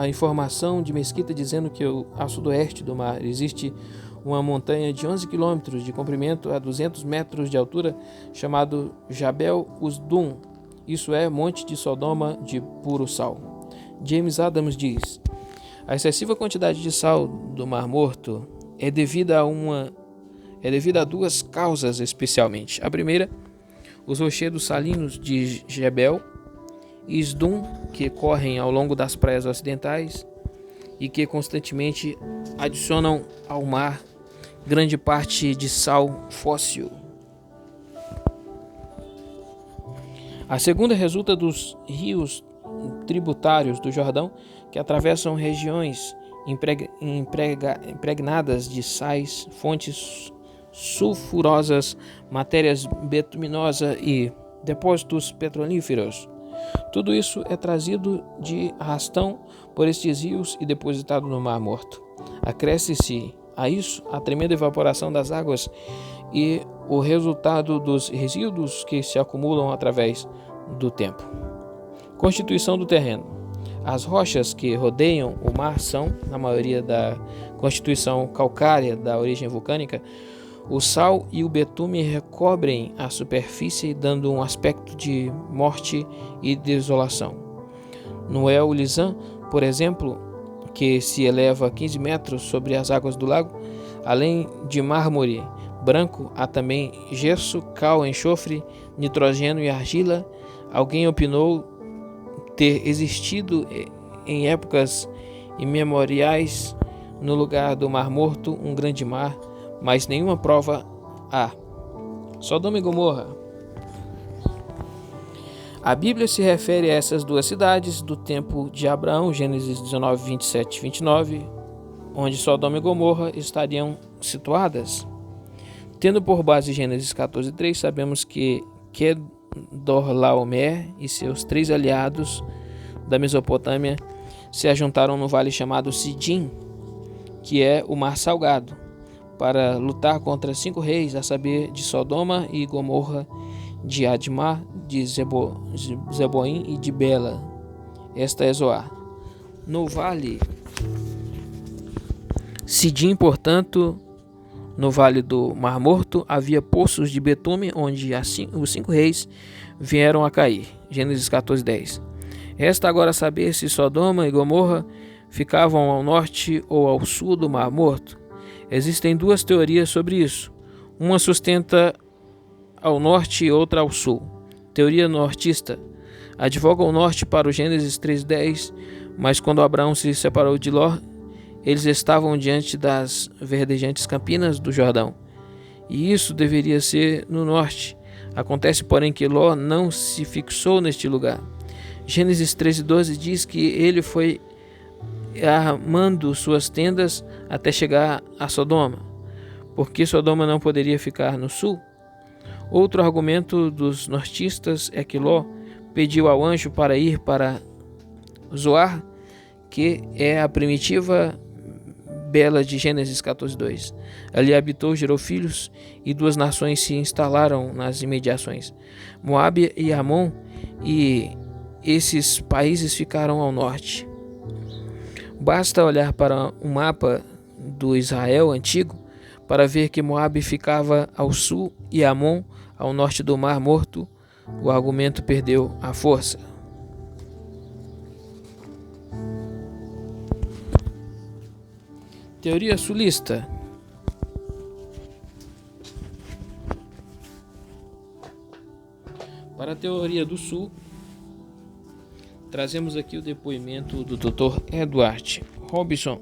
a informação de Mesquita dizendo que a sudoeste do mar existe uma montanha de 11 quilômetros de comprimento a 200 metros de altura, chamado Jabel Usdum, isso é, Monte de Sodoma de puro sal. James Adams diz: a excessiva quantidade de sal do Mar Morto é devida a duas causas especialmente. A primeira, os rochedos salinos de Jebel e Isdum, que correm ao longo das praias ocidentais e que constantemente adicionam ao mar grande parte de sal fóssil. A segunda resulta dos rios tributários do Jordão, que atravessam regiões impregnadas de sais, fontes sulfurosas, matérias bituminosas e depósitos petrolíferos. Tudo isso é trazido de arrastão por estes rios e depositado no Mar Morto. Acresce-se a isso a tremenda evaporação das águas e o resultado dos resíduos que se acumulam através do tempo. Constituição do terreno. As rochas que rodeiam o mar são, na maioria da constituição calcária da origem vulcânica. O sal e o betume recobrem a superfície, dando um aspecto de morte e desolação. No El Lisan, por exemplo, que se eleva a 15 metros sobre as águas do lago, além de mármore branco, há também gesso, cal, enxofre, nitrogênio e argila. Alguém opinou ter existido em épocas imemoriais no lugar do Mar Morto um grande mar, mas nenhuma prova há. Sodoma e Gomorra. A Bíblia se refere a essas duas cidades do tempo de Abraão, Gênesis 19, 27 e 29, onde Sodoma e Gomorra estariam situadas. Tendo por base Gênesis 14, 3, sabemos que Kedorlaomer e seus 3 aliados da Mesopotâmia se ajuntaram no vale chamado Sidim, que é o Mar Salgado, para lutar contra 5 reis, a saber, de Sodoma e Gomorra, de Admá, de Zeboim e de Bela. Esta é Zoar. No vale Sidim, portanto, no vale do Mar Morto, havia poços de betume, onde os 5 reis vieram a cair. Gênesis 14, 10. Resta agora saber se Sodoma e Gomorra ficavam ao norte ou ao sul do Mar Morto. Existem 2 teorias sobre isso. Uma sustenta ao norte e outra ao sul. Teoria nortista advoga o norte para o Gênesis 3:10, mas quando Abraão se separou de Ló, eles estavam diante das verdejantes campinas do Jordão, e isso deveria ser no norte. Acontece, porém, que Ló não se fixou neste lugar. Gênesis 13:12 diz que ele foi armando suas tendas até chegar a Sodoma, porque Sodoma não poderia ficar no sul. Outro argumento dos nortistas é que Ló pediu ao anjo para ir para Zoar, que é a primitiva Bela de Gênesis 14:2. Ali habitou, gerou filhos, e 2 nações se instalaram nas imediações, Moabe e Amon, e esses países ficaram ao norte. Basta olhar para um mapa do Israel antigo para ver que Moabe ficava ao sul e Amon ao norte do Mar Morto. O argumento perdeu a força. Teoria sulista. Para a teoria do sul, trazemos aqui o depoimento do Dr. Edward Robinson,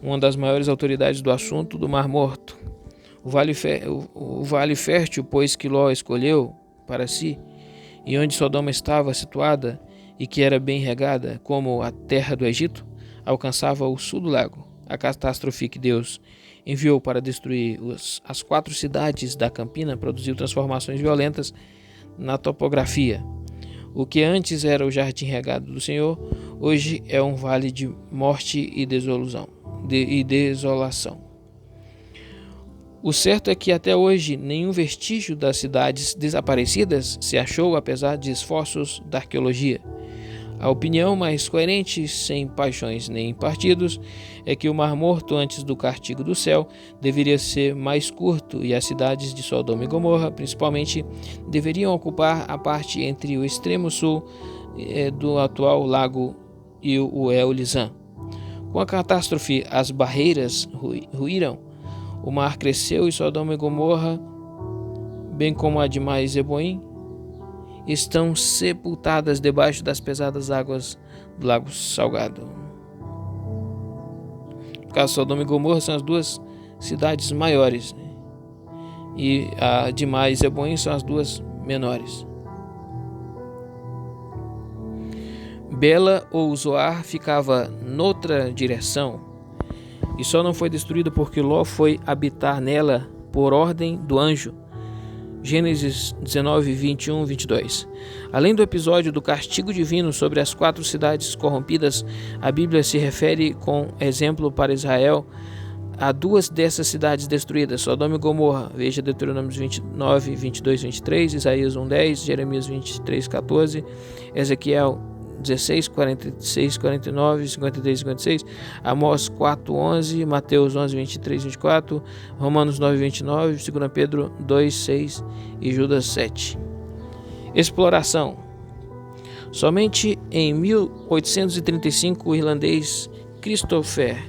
uma das maiores autoridades do assunto do Mar Morto. O vale fértil, pois, que Ló escolheu para si, e onde Sodoma estava situada e que era bem regada, como a terra do Egito, alcançava o sul do lago. A catástrofe que Deus enviou para destruir as 4 cidades da Campina produziu transformações violentas na topografia. O que antes era o jardim regado do Senhor, hoje é um vale de morte e desolação. O certo é que até hoje nenhum vestígio das cidades desaparecidas se achou, apesar de esforços da arqueologia. A opinião mais coerente, sem paixões nem partidos, é que o Mar Morto, antes do castigo do céu, deveria ser mais curto e as cidades de Sodoma e Gomorra, principalmente, deveriam ocupar a parte entre o extremo sul do atual lago e o Eolizã. Com a catástrofe, as barreiras ruíram, o mar cresceu e Sodoma e Gomorra, bem como a demais Zeboim, estão sepultadas debaixo das pesadas águas do Lago Salgado. No caso, Sodoma e Gomorra são as duas cidades maiores, né? E a demais Zeboim são as duas menores. Bela ou Zoar ficava noutra direção e só não foi destruída porque Ló foi habitar nela por ordem do anjo. Gênesis 19, 21, 22. Além do episódio do castigo divino sobre as 4 cidades corrompidas, a Bíblia se refere com exemplo para Israel a 2 dessas cidades destruídas, Sodoma e Gomorra. Veja Deuteronômio 29, 22, 23, Isaías 1, 10, Jeremias 23, 14, Ezequiel 16, 46, 49, 53, 56, Amós 4, 11, Mateus 11, 23, 24, Romanos 9, 29, 2 Pedro 2, 6 e Judas 7. Exploração. Somente em 1835 o irlandês Christopher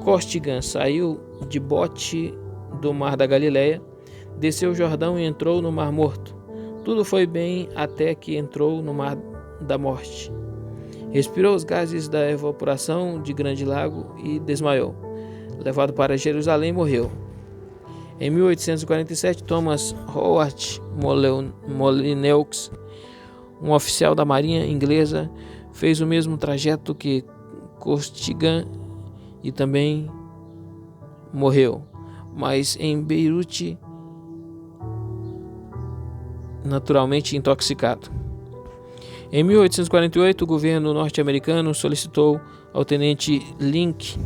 Costigan saiu de bote do Mar da Galileia, desceu o Jordão e entrou no Mar Morto. Tudo foi bem até que entrou no Mar da Morte. Respirou os gases da evaporação de grande lago e desmaiou. Levado para Jerusalém, morreu. Em 1847, Thomas Howard Molyneux, um oficial da Marinha inglesa, fez o mesmo trajeto que Costigan e também morreu, mas em Beirute, naturalmente intoxicado. Em 1848, o governo norte-americano solicitou ao tenente Link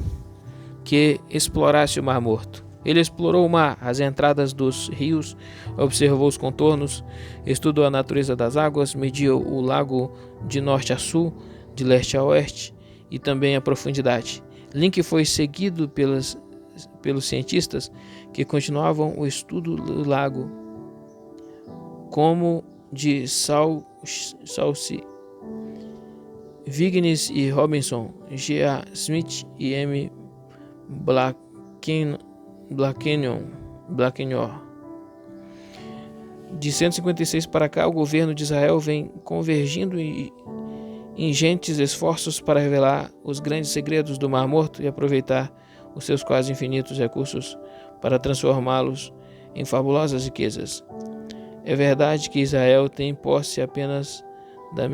que explorasse o Mar Morto. Ele explorou o mar, as entradas dos rios, observou os contornos, estudou a natureza das águas, mediu o lago de norte a sul, de leste a oeste e também a profundidade. Link foi seguido pelos cientistas que continuavam o estudo do lago, como de Salcy, Vignes e Robinson, G.A. Smith e M. Blackenior. De 156 para cá, o governo de Israel vem convergindo em ingentes esforços para revelar os grandes segredos do Mar Morto e aproveitar os seus quase infinitos recursos para transformá-los em fabulosas riquezas. É verdade que Israel tem posse apenas da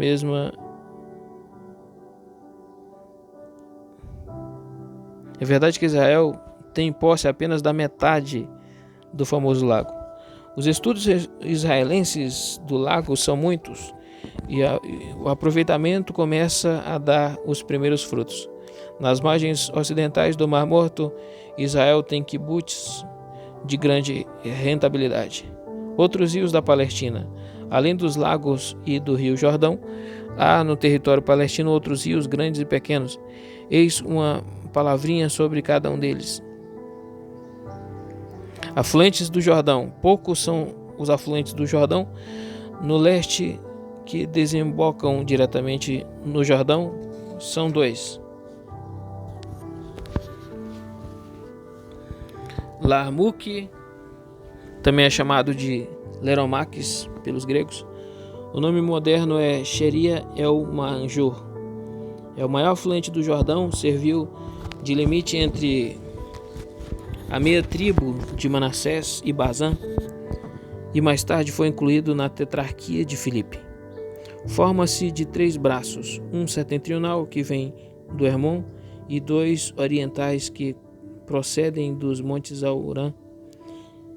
metade do famoso lago. Os estudos israelenses do lago são muitos e o aproveitamento começa a dar os primeiros frutos. Nas margens ocidentais do Mar Morto, Israel tem kibbutz de grande rentabilidade. Outros rios da Palestina, além dos lagos e do rio Jordão, há no território palestino outros rios grandes e pequenos. Eis uma palavrinha sobre cada um deles. Afluentes do Jordão. Poucos são os afluentes do Jordão no leste que desembocam diretamente no Jordão. São 2. Larmuk, também é chamado de Leromaques pelos gregos. O nome moderno é Sheria El Manjur. É o maior afluente do Jordão, serviu de limite entre a meia tribo de Manassés e Bazã, e mais tarde foi incluído na tetrarquia de Filipe. Forma-se de 3 braços, um setentrional que vem do Hermon e 2 orientais que procedem dos montes Aurã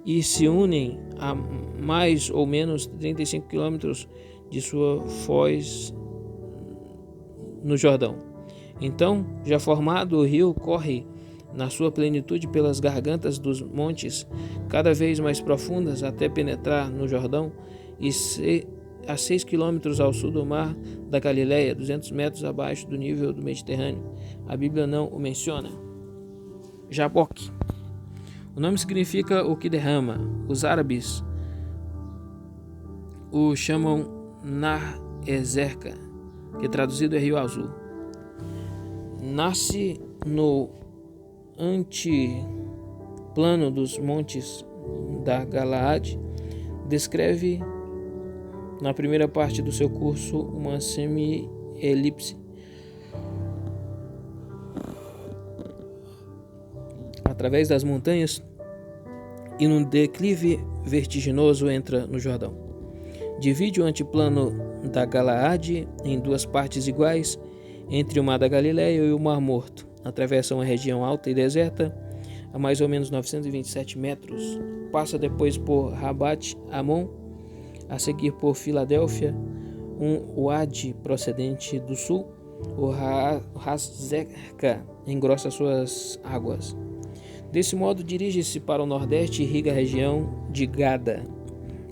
e se unem a mais ou menos 35 quilômetros de sua foz no Jordão. Então, já formado, o rio corre na sua plenitude pelas gargantas dos montes, cada vez mais profundas até penetrar no Jordão e a 6 quilômetros ao sul do mar da Galileia, 200 metros abaixo do nível do Mediterrâneo. A Bíblia não o menciona. Jaboque. O nome significa o que derrama. Os árabes o chamam Nar Ezerka, que traduzido é Rio Azul. Nasce no antiplano dos montes da Galaade. Descreve na primeira parte do seu curso uma semi-elipse através das montanhas e num declive vertiginoso entra no Jordão. Divide o antiplano da Galaade em duas partes iguais entre o mar da Galileia e o Mar Morto. Atravessa uma região alta e deserta a mais ou menos 927 metros. Passa depois por Rabat Amon, a seguir por Filadélfia, um uadi procedente do sul. O Hazeka engrossa suas águas. Desse modo, dirige-se para o nordeste e irriga a região de Gada.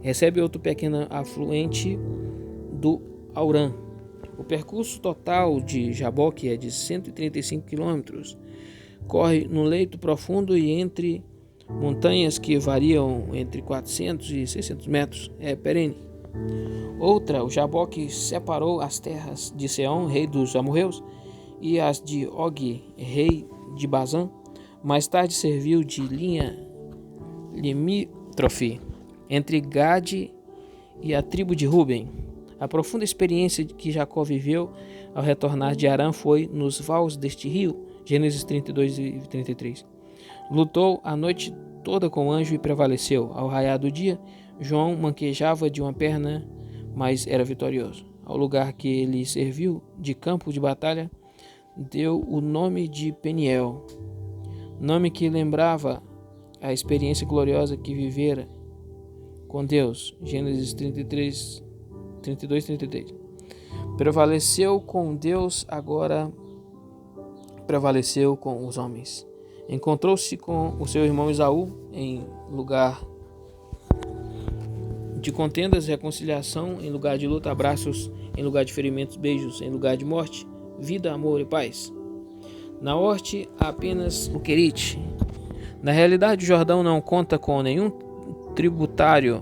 Recebe outro pequeno afluente do Aurã. O percurso total de Jaboque é de 135 quilômetros. Corre no leito profundo e entre montanhas que variam entre 400 e 600 metros. É perene. Outra, o Jaboque separou as terras de Seom, rei dos amorreus, e as de Og, rei de Bazã. Mais tarde serviu de linha limítrofe entre Gade e a tribo de Ruben. A profunda experiência que Jacó viveu ao retornar de Harã foi nos vales deste rio, Gênesis 32 e 33. Lutou a noite toda com o anjo e prevaleceu. Ao raiar do dia, João manquejava de uma perna, mas era vitorioso. Ao lugar que ele serviu de campo de batalha, deu o nome de Peniel, nome que lembrava a experiência gloriosa que vivera com Deus. Gênesis 32, 33. Prevaleceu com Deus, agora prevaleceu com os homens. Encontrou-se com o seu irmão Esaú em lugar de contendas, reconciliação em lugar de luta, abraços em lugar de ferimentos, beijos em lugar de morte, vida, amor e paz. Na Horte há apenas o Querite. Na realidade, o Jordão não conta com nenhum tributário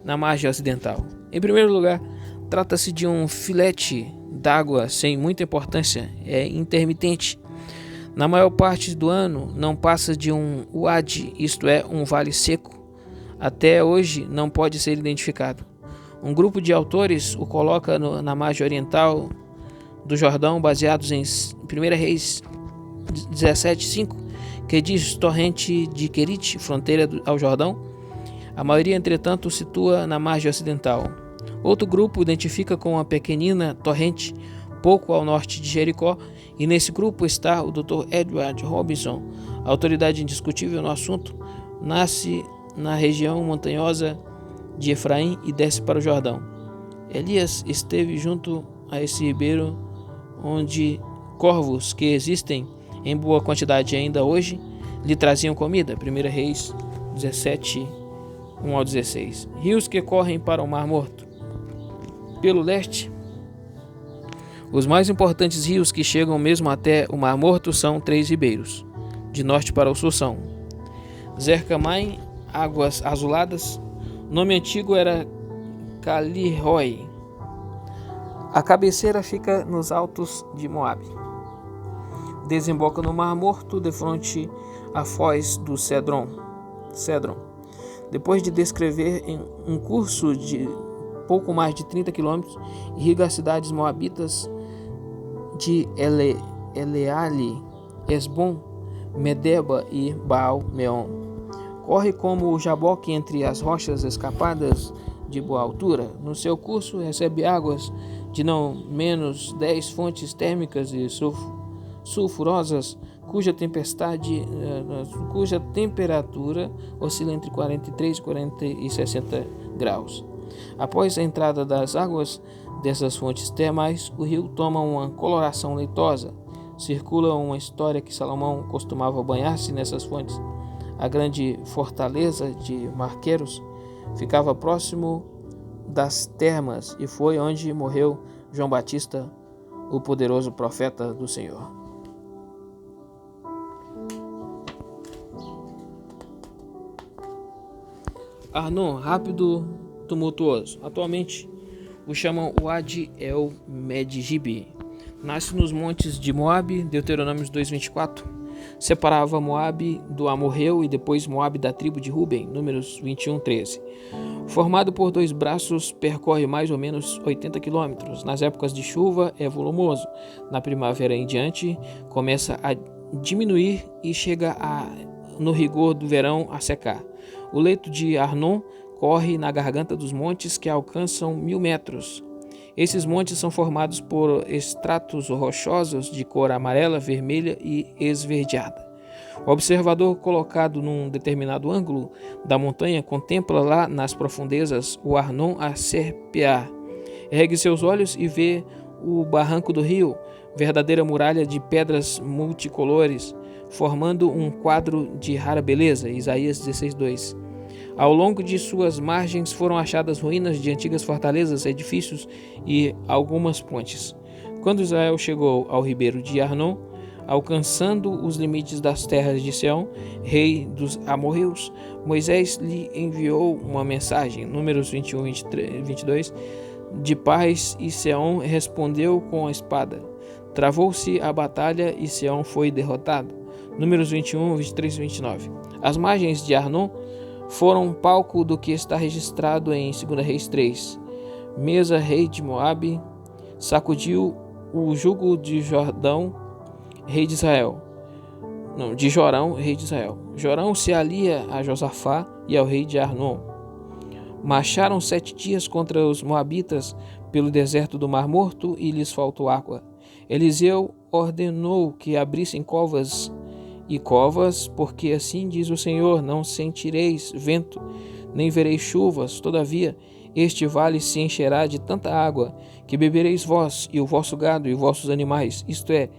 na margem ocidental. Em primeiro lugar, trata-se de um filete d'água sem muita importância, é intermitente. Na maior parte do ano não passa de um uadi, isto é, um vale seco. Até hoje não pode ser identificado. Um grupo de autores o coloca na margem oriental do Jordão, baseados em 1 Reis 17:5, que diz torrente de Querite, fronteira ao Jordão. A maioria, entretanto, o situa na margem ocidental. Outro grupo identifica com uma pequenina torrente pouco ao norte de Jericó, e nesse grupo está o Dr. Edward Robinson, autoridade indiscutível no assunto. Nasce na região montanhosa de Efraim e desce para o Jordão. Elias esteve junto a esse ribeiro, onde corvos, que existem em boa quantidade ainda hoje, lhe traziam comida. 1 Reis 17, 1 ao 16. Rios que correm para o Mar Morto. Pelo leste, os mais importantes rios que chegam mesmo até o Mar Morto são 3 ribeiros. De norte para o sul são Zercamaim, águas azuladas. O nome antigo era Caliroi. A cabeceira fica nos altos de Moabe. Desemboca no Mar Morto, defronte à foz do Cedron. Depois de descrever em um curso de pouco mais de 30 quilômetros, irriga as cidades moabitas de Eleale, Esbom, Medeba e Baal-Meon. Corre como o Jaboque entre as rochas escapadas de boa altura. No seu curso recebe águas de não menos 10 fontes térmicas e sulfurosas, cuja temperatura oscila entre 43 e 60 graus. Após a entrada das águas dessas fontes termais, o rio toma uma coloração leitosa. Circula uma história que Salomão costumava banhar-se nessas fontes. A grande fortaleza de Marqueros ficava próximo das termas, e foi onde morreu João Batista, o poderoso profeta do Senhor. Arnon, rápido, tumultuoso. Atualmente o chamam Wadi el-Medjibi. Nasce nos montes de Moabe, Deuteronômio 2:24. Separava Moabe do amorreu e depois Moabe da tribo de Ruben, Números 21:13. Formado por 2 braços, percorre mais ou menos 80 quilômetros. Nas épocas de chuva é volumoso. Na primavera em diante começa a diminuir e chega no rigor do verão a secar. O leito de Arnon corre na garganta dos montes que alcançam 1000 metros. Esses montes são formados por estratos rochosos de cor amarela, vermelha e esverdeada. O observador colocado num determinado ângulo da montanha contempla lá nas profundezas o Arnon a serpear. Ergue seus olhos e vê o barranco do rio, verdadeira muralha de pedras multicolores, formando um quadro de rara beleza. Isaías 16:2. Ao longo de suas margens foram achadas ruínas de antigas fortalezas, edifícios e algumas pontes. Quando Israel chegou ao ribeiro de Arnon, alcançando os limites das terras de Seom, rei dos amorreus, Moisés lhe enviou uma mensagem, Números 21:22, de paz, e Seom respondeu com a espada. Travou-se a batalha e Seom foi derrotado. Números 21:23-29. As margens de Arnon foram palco do que está registrado em 2 Reis 3. Mesa, rei de Moabe, sacudiu o jugo de Jordão, rei de Israel. De Jorão, rei de Israel. Jorão se alia a Josafá e ao rei de Arnon. Marcharam 7 dias contra os moabitas pelo deserto do Mar Morto e lhes faltou água. Eliseu ordenou que abrissem covas, porque assim diz o Senhor: não sentireis vento, nem vereis chuvas. Todavia, este vale se encherá de tanta água, que bebereis vós, e o vosso gado, e os vossos animais, isto é,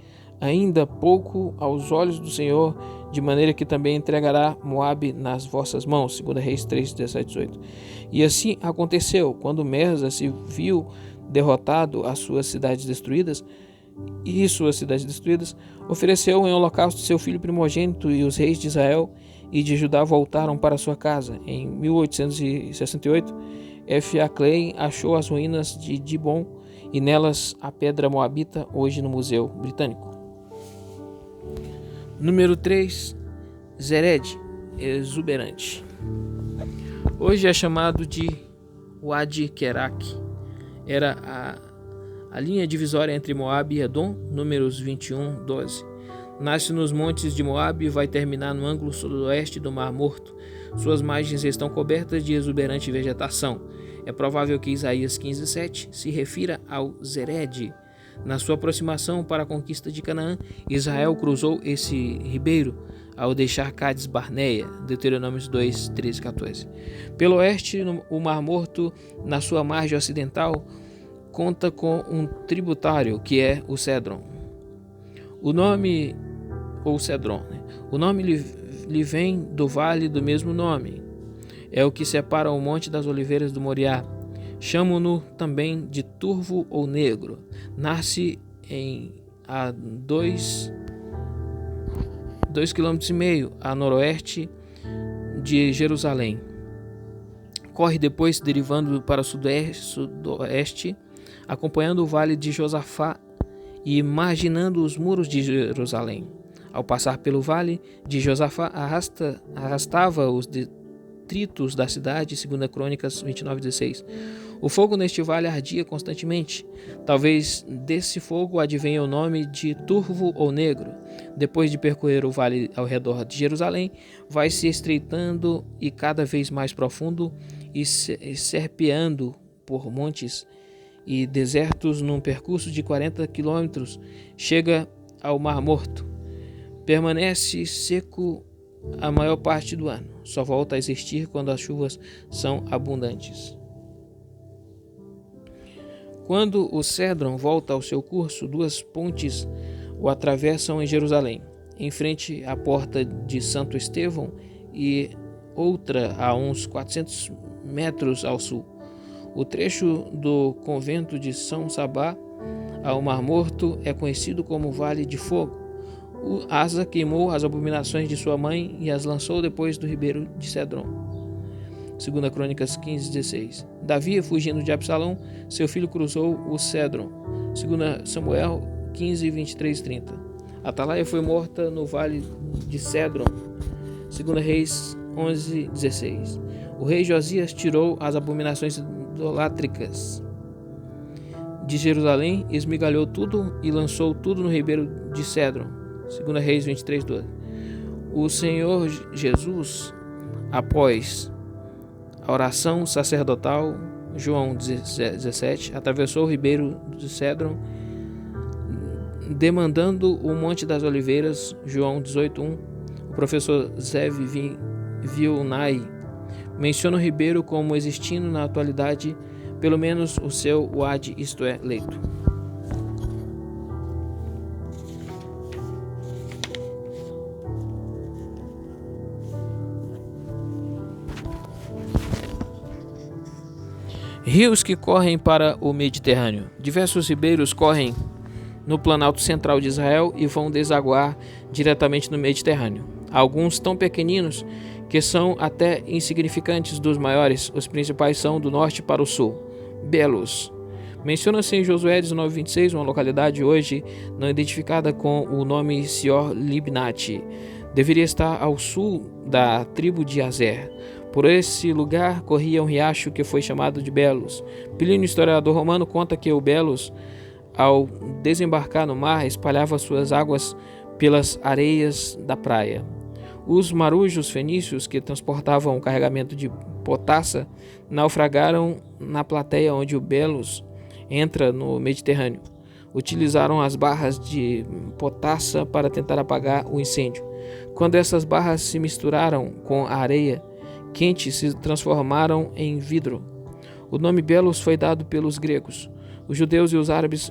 ainda pouco aos olhos do Senhor, de maneira que também entregará Moabe nas vossas mãos. 2 Reis 3, 17-18. E assim aconteceu, quando Merza se viu derrotado, suas cidades destruídas, ofereceu em holocausto seu filho primogênito, e os reis de Israel e de Judá voltaram para sua casa. Em 1868, F.A. Klein achou as ruínas de Dibon e nelas a pedra moabita, hoje no Museu Britânico. Número 3. Zered, exuberante. Hoje é chamado de Wadi Kerak. Era a linha divisória entre Moabe e Edom, Números 21:12. Nasce nos montes de Moabe e vai terminar no ângulo sudoeste do Mar Morto. Suas margens estão cobertas de exuberante vegetação. É provável que Isaías 15:7 se refira ao Zered. Na sua aproximação para a conquista de Canaã, Israel cruzou esse ribeiro ao deixar Cádiz Barneia, Deuteronômio 2, 13, 14. Pelo oeste, o Mar Morto, na sua margem ocidental, conta com um tributário, que é o Cedron. O nome lhe vem do vale do mesmo nome. É o que separa o Monte das Oliveiras do Moriá. Chamam-no também de turvo ou negro. Nasce a 2,5 km a noroeste de Jerusalém. Corre depois derivando para o sudoeste, acompanhando o vale de Josafá e marginando os muros de Jerusalém. Ao passar pelo vale de Josafá, arrastava os detritos da cidade, 2 Crônicas 29:16. O fogo neste vale ardia constantemente. Talvez desse fogo advenha o nome de turvo ou negro. Depois de percorrer o vale ao redor de Jerusalém, vai se estreitando e cada vez mais profundo e serpeando por montes e desertos num percurso de 40 quilômetros, chega ao Mar Morto. Permanece seco a maior parte do ano. Só volta a existir quando as chuvas são abundantes. Quando o Cedron volta ao seu curso, 2 pontes o atravessam em Jerusalém, em frente à porta de Santo Estevão e outra a uns 400 metros ao sul. O trecho do convento de São Sabá ao Mar Morto é conhecido como Vale de Fogo. O Asa queimou as abominações de sua mãe e as lançou depois do ribeiro de Cedron. 2 Crônicas 15:16. Davi, fugindo de Absalão, seu filho cruzou o Cedron. 2 Samuel 15:23-30. Atalaia foi morta no vale de Cedron. 2 Reis 11:16. O rei Josias tirou as abominações idolátricas de Jerusalém, esmigalhou tudo e lançou tudo no ribeiro de Cedron. 2 Reis 23:12. O Senhor Jesus, após a oração sacerdotal, João 17, atravessou o ribeiro de Cedron, demandando o Monte das Oliveiras, João 18:1. O professor Zev Vilnai menciona o ribeiro como existindo na atualidade, pelo menos o seu wadi, isto é, leito. Rios que correm para o Mediterrâneo. Diversos ribeiros correm no planalto central de Israel e vão desaguar diretamente no Mediterrâneo. Alguns tão pequeninos que são até insignificantes dos maiores. Os principais são do norte para o sul. Belos. Menciona-se em Josué 19:26 uma localidade hoje não identificada com o nome Sior Libnat. Deveria estar ao sul da tribo de Azer. Por esse lugar corria um riacho que foi chamado de Belos. Plínio, historiador romano, conta que o Belos, ao desembarcar no mar, espalhava suas águas pelas areias da praia. Os marujos fenícios que transportavam o carregamento de potassa naufragaram na plateia onde o Belos entra no Mediterrâneo. Utilizaram as barras de potassa para tentar apagar o incêndio. Quando essas barras se misturaram com a areia quente, se transformaram em vidro. O nome Belos foi dado pelos gregos. Os judeus e os árabes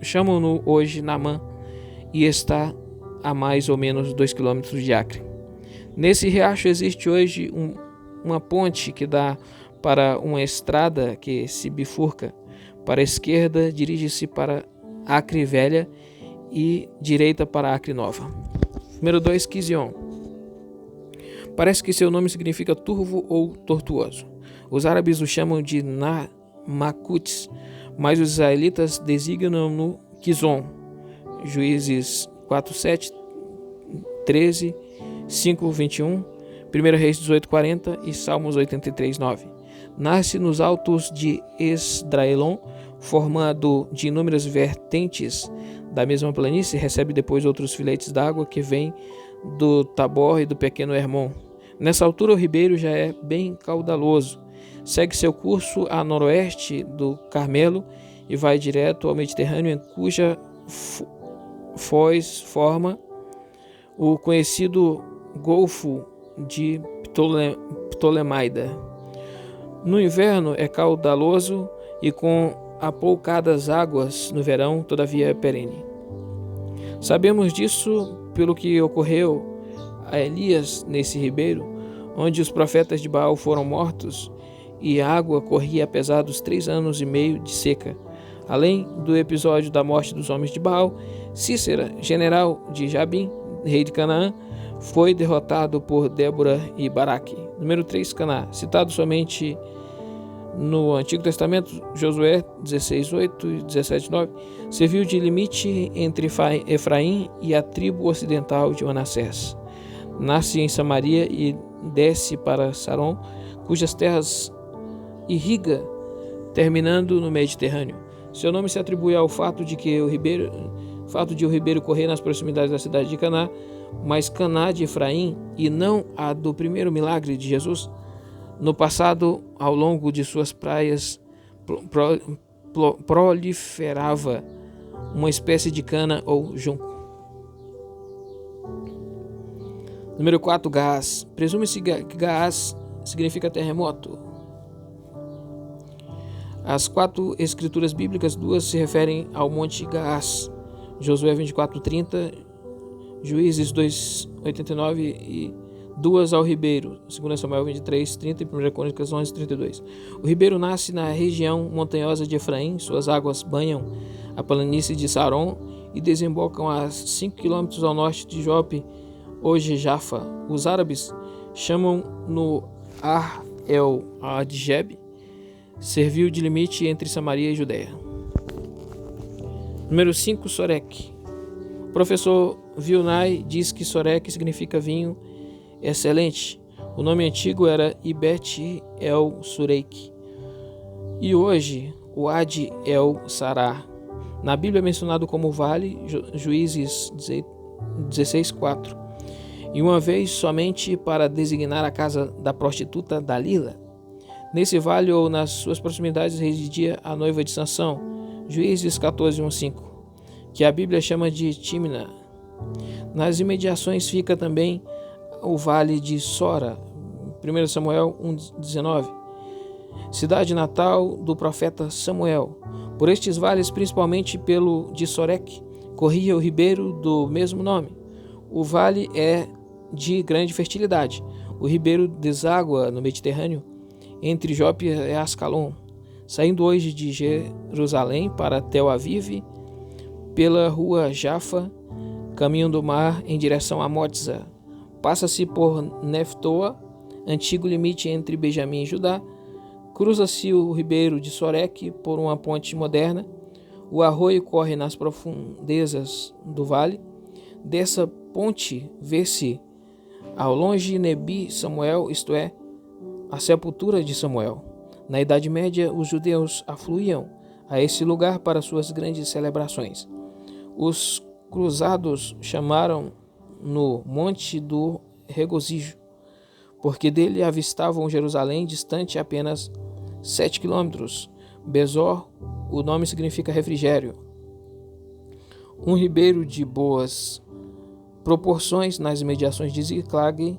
chamam-no hoje Naamã e está a mais ou menos 2 km de Acre. Nesse riacho existe hoje uma ponte que dá para uma estrada que se bifurca. Para a esquerda dirige-se para Acre Velha e direita para Acre Nova. Número 2, Quizion. Parece que seu nome significa turvo ou tortuoso. Os árabes o chamam de Namacuts, mas os israelitas designam-no Quizon. Juízes 4:7, 13, 5:21, 1 Reis 18:40 e Salmos 83:9. Nasce nos altos de Esdraelon, formado de inúmeras vertentes da mesma planície, recebe depois outros filetes d'água que vêm do Tabor e do pequeno Hermon. Nessa altura o ribeiro já é bem caudaloso. Segue seu curso a noroeste do Carmelo e vai direto ao Mediterrâneo, em cuja foz forma o conhecido Golfo de Ptolemaida. No inverno é caudaloso e com apoucadas águas, no verão, todavia, é perene. Sabemos disso pelo que ocorreu a Elias nesse ribeiro, onde os profetas de Baal foram mortos e a água corria apesar dos 3 anos e meio de seca. Além do episódio da morte dos homens de Baal, Cícera, general de Jabim, rei de Canaã, foi derrotado por Débora e Baraque. Número 3, Caná, citado somente no Antigo Testamento, Josué 16:8 e 17:9, serviu de limite entre Efraim e a tribo ocidental de Manassés. Nasce em Samaria e desce para Saron, cujas terras irriga, terminando no Mediterrâneo. Seu nome se atribui ao fato de o ribeiro correr nas proximidades da cidade de Caná, mas Caná de Efraim e não a do primeiro milagre de Jesus. No passado, ao longo de suas praias, proliferava uma espécie de cana ou junco. Número 4, Gaás. Presume-se que Gaás significa terremoto. As 4 escrituras bíblicas, 2 se referem ao monte Gaás. Josué 24:30, Juízes 2:89 e duas ao ribeiro, 2 Samuel 23, 30 e 1 Crônicas 11, 32. O ribeiro nasce na região montanhosa de Efraim, suas águas banham a planície de Saron e desembocam a 5 km ao norte de Jope, hoje Jafa. Os árabes chamam no Ar El Adjeb, serviu de limite entre Samaria e Judéia. Número 5, Sorek. O professor Vilnai diz que Sorek significa vinho excelente. O nome antigo era Ibet El Sureik e hoje o Ad El Sará. Na Bíblia é mencionado como vale, Juízes 16:4, e uma vez somente para designar a casa da prostituta Dalila. Nesse vale ou nas suas proximidades residia a noiva de Sansão, Juízes 14:1-5, que a Bíblia chama de Timna. Nas imediações fica também o vale de Sora, 1 Samuel 1:19, cidade natal do profeta Samuel. Por estes vales, principalmente pelo de Sorek, corria o ribeiro do mesmo nome. O vale é de grande fertilidade. O ribeiro deságua no Mediterrâneo, entre Jope e Ascalon, saindo hoje de Jerusalém para Tel Aviv, pela rua Jafa, caminho do mar em direção a Motza. Passa-se por Neftoa, antigo limite entre Benjamim e Judá. Cruza-se o ribeiro de Sorek por uma ponte moderna. O arroio corre nas profundezas do vale. Dessa ponte vê-se ao longe Nebi Samuel, isto é, a sepultura de Samuel. Na Idade Média, os judeus afluíam a esse lugar para suas grandes celebrações. Os cruzados chamaram no Monte do Regozijo, porque dele avistavam Jerusalém, distante apenas 7 quilômetros. Bezor, o nome significa refrigério. Um ribeiro de boas proporções nas imediações de Ziklag,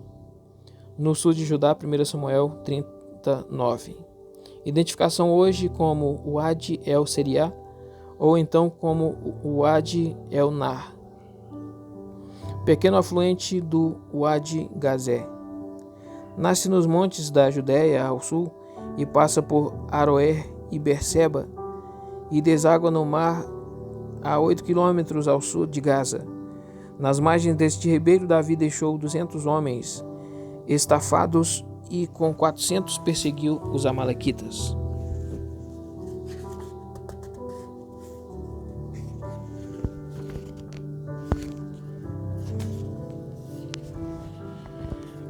no sul de Judá, 1 Samuel 39. Identificação hoje como o Ad El Seriá, ou então como o Ad El Nar, pequeno afluente do Wadi Gazé. Nasce nos montes da Judéia ao sul e passa por Aroer e Berseba e deságua no mar a 8 quilômetros ao sul de Gaza. Nas margens deste ribeiro, Davi deixou 200 homens estafados e com 400 perseguiu os amalequitas.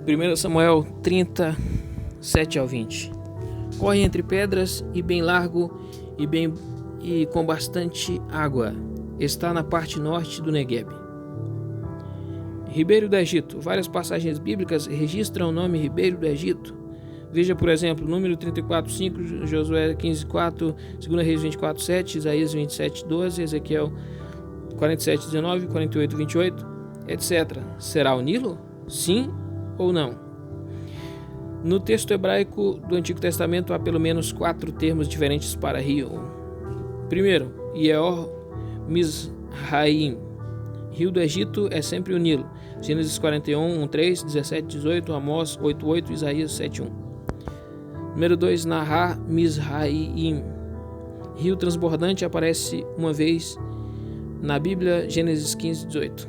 Primeiro Samuel 37-20. Corre entre pedras e bem largo e com bastante água. Está na parte norte do Negueb. Ribeiro do Egito. Várias passagens bíblicas registram o nome Ribeiro do Egito. Veja, por exemplo, número 34:5, Josué 15:4, 2 Reis 24:7, Isaías 27:12, Ezequiel 47:19, 48:28, etc. Será o Nilo? Sim ou não? No texto hebraico do Antigo Testamento há pelo menos 4 termos diferentes para rio. Primeiro, Yeor Mizraim. Rio do Egito é sempre o Nilo. Gênesis 41:1-3, 17:18, Amós 8:8, Isaías 7:1. Número 2, Nahar Mizraim. Rio transbordante aparece uma vez na Bíblia, Gênesis 15:18.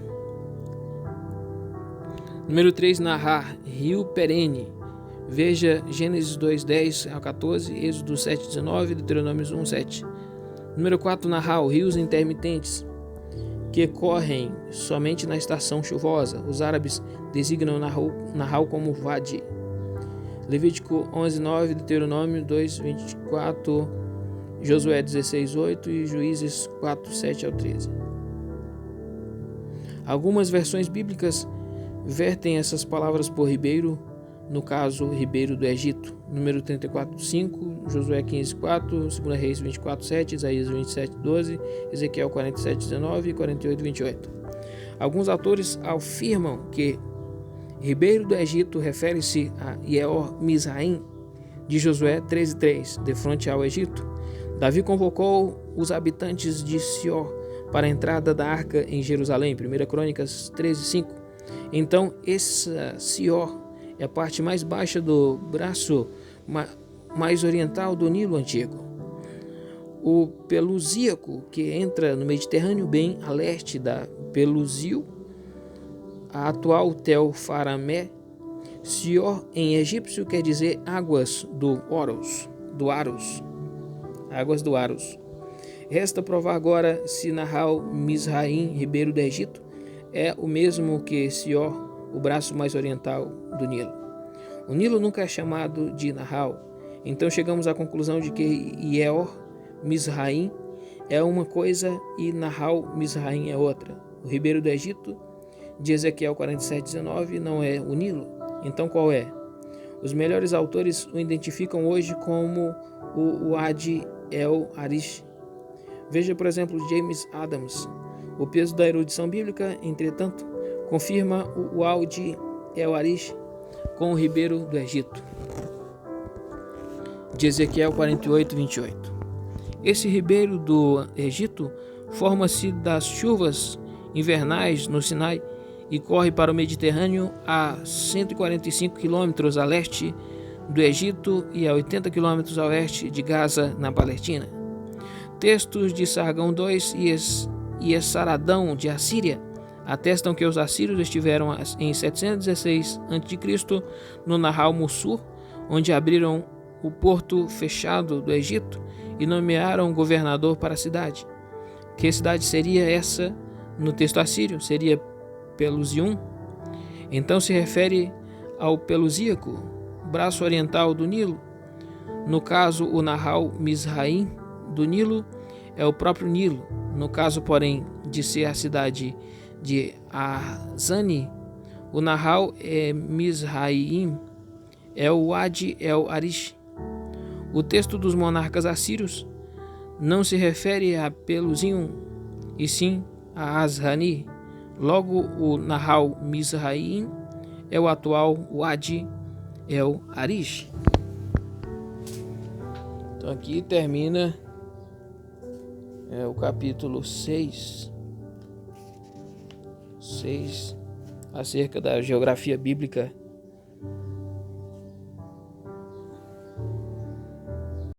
Número 3, Nahar, rio perene. Veja Gênesis 2:10-14, Êxodo 7:19, Deuteronômio 1:7. Número 4, Nahal, rios intermitentes que correm somente na estação chuvosa. Os árabes designam Nahal como Wadi. Levítico 11:9, Deuteronômio 2:24, Josué 16:8 e Juízes 4:7-13. Algumas versões bíblicas vertem essas palavras por ribeiro, no caso, ribeiro do Egito. Número 34:5, Josué 15:4, 2 Reis 24:7, Isaías 27:12, Ezequiel 47:19 e 48:28. Alguns autores afirmam que ribeiro do Egito refere-se a Yeor Mizraim, de Josué 13:3, de frente ao Egito. Davi convocou os habitantes de Sior para a entrada da arca em Jerusalém, 1 Crônicas 13:5. Então, essa Sior é a parte mais baixa do braço mais oriental do Nilo Antigo. O Pelusíaco, que entra no Mediterrâneo bem a leste da Pelusio, a atual Tel Faramé. Sior em egípcio quer dizer águas do Aros. Águas do Aros. Resta provar agora se Nahal Mizraim, ribeiro do Egito, é o mesmo que Sior, o braço mais oriental do Nilo. O Nilo nunca é chamado de Nahal, então chegamos à conclusão de que Ieor Mizraim é uma coisa e Nahal Mizraim é outra. O ribeiro do Egito, de Ezequiel 47:19, não é o Nilo. Então qual é? Os melhores autores o identificam hoje como o Wadi El Arish. Veja, por exemplo, James Adams. O peso da erudição bíblica, entretanto, confirma o Wadi El Arish com o ribeiro do Egito, de Ezequiel 48:28. Esse ribeiro do Egito forma-se das chuvas invernais no Sinai e corre para o Mediterrâneo a 145 quilômetros a leste do Egito e a 80 quilômetros a oeste de Gaza, na Palestina. Textos de Sargão II e Essaradão de Assíria atestam que os assírios estiveram em 716 a.C. no Nahal Mussur, onde abriram o porto fechado do Egito e nomearam um governador para a cidade. Que cidade seria essa no texto assírio? Seria Pelusium. Então se refere ao Pelusíaco, braço oriental do Nilo. No caso, o Nahal Mizraim do Nilo é o próprio Nilo. No caso, porém, de ser a cidade de Azani, o Nahal Mizraim é o Wadi El Arish. O texto dos monarcas assírios não se refere a Pelusium, e sim a Azani. Logo, o Nahal Mizraim é o atual Wadi El Arish. Então aqui termina o capítulo 6 acerca da geografia bíblica